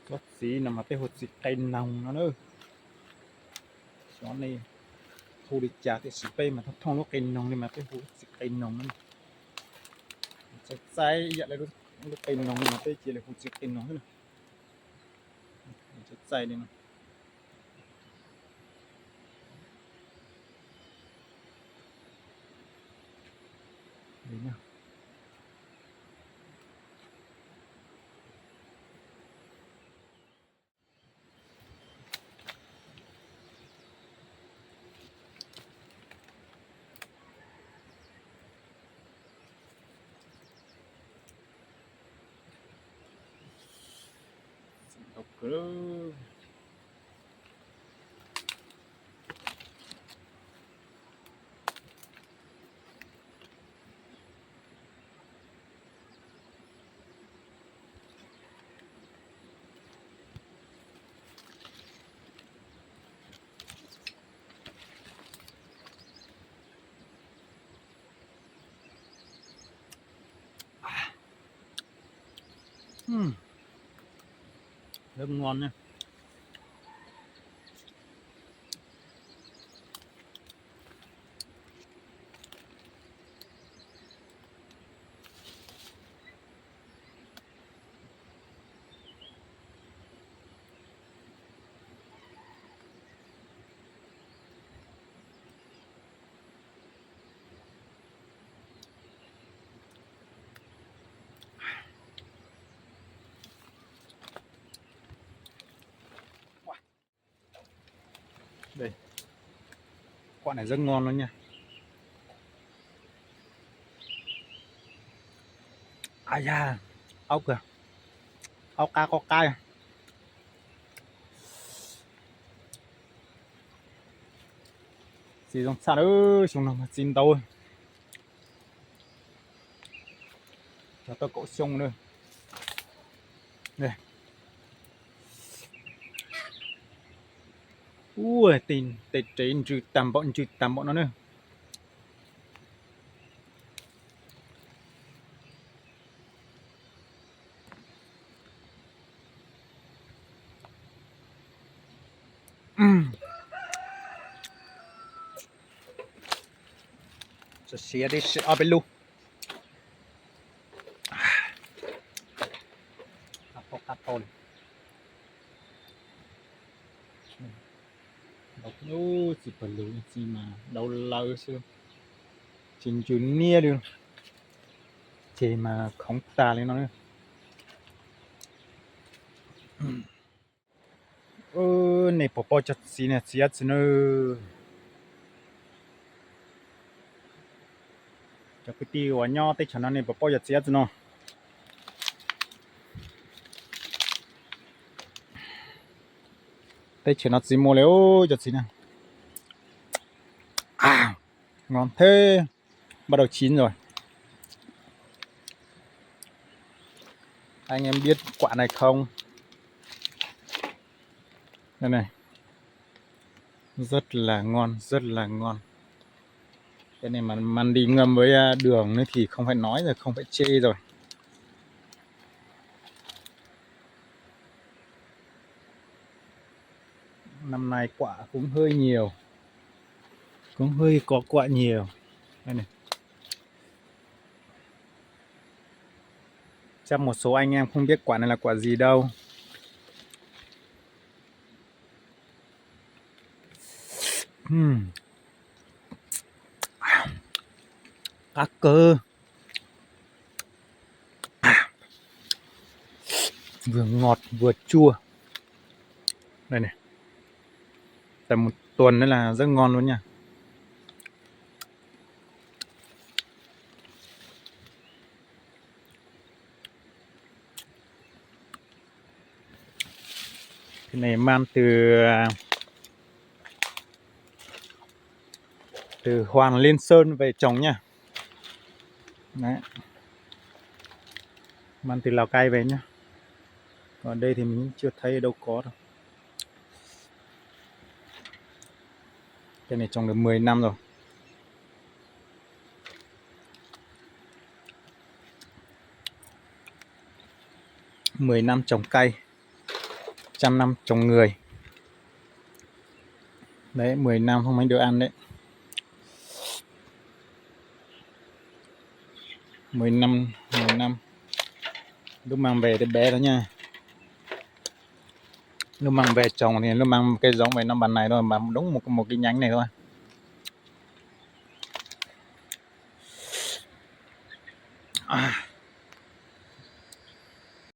Rất xí nằm mà cái hột xịt cây nòng nó nữa chó này hồ đi chả cái xịt cây mà thông nó cây nòng này mà cái hột xịt cây nòng nó sẽ sai vậy là nó cây nòng mà cái chỉ là hột xịt cây nòng thôi sẽ sai đi đấy nhá. Đọc cửa rất ngon nha. Đây quả này rất ngon luôn nha. Ai da ốc kìa, ốc cá có cay xì trong xa nữa chúng nó mà xin tôi cho tôi cỗ xung nữa đây. Ui tin tết trên trừ tầm bọn nó nữa.จะเสียดิเอาไปลูกเอากระต้นđọc nó chỉ phải lũ gì mà đâu lâu xưa chính chúng nia được chỉ mà không ta lên nó nữa. Này bỏ bỏ chặt xí này xí hết nữa cho cái tiêu của nhau tới chẳng này bỏ bỏ chặt xí hết nó tới chỉ nó xí mua léo chặt xí này ngon thế bắt đầu chín rồi. Anh em biết quả này không? Đây này rất là ngon, rất là ngon. Cái này mà man đi ngâm với đường nữa thì không phải nói rồi, không phải chê rồi. Năm nay quả cũng hơi nhiều, cũng hơi có quả nhiều. Đây này. Chắc một số anh em không biết quả này là quả gì đâu. Cá cơ vừa ngọt vừa chua. Đây này, tầm một tuần nữa là rất ngon luôn nha. Cái này mang từ Hoàng Liên Sơn về trồng nha. Đấy, mang từ Lào Cai về nhá. Còn đây thì mình chưa thấy đâu có đâu. Cái này trồng được 10 năm rồi. Mười năm trồng cây. 100 năm trồng người. Đấy, 10 năm không mấy được ăn đấy. 10 năm, 10 năm. Lúc mang về thì bé đó nha. Lúc mang về trồng thì lúc mang cây giống về nó bàn này thôi, mà đúng một cái nhánh này thôi. À.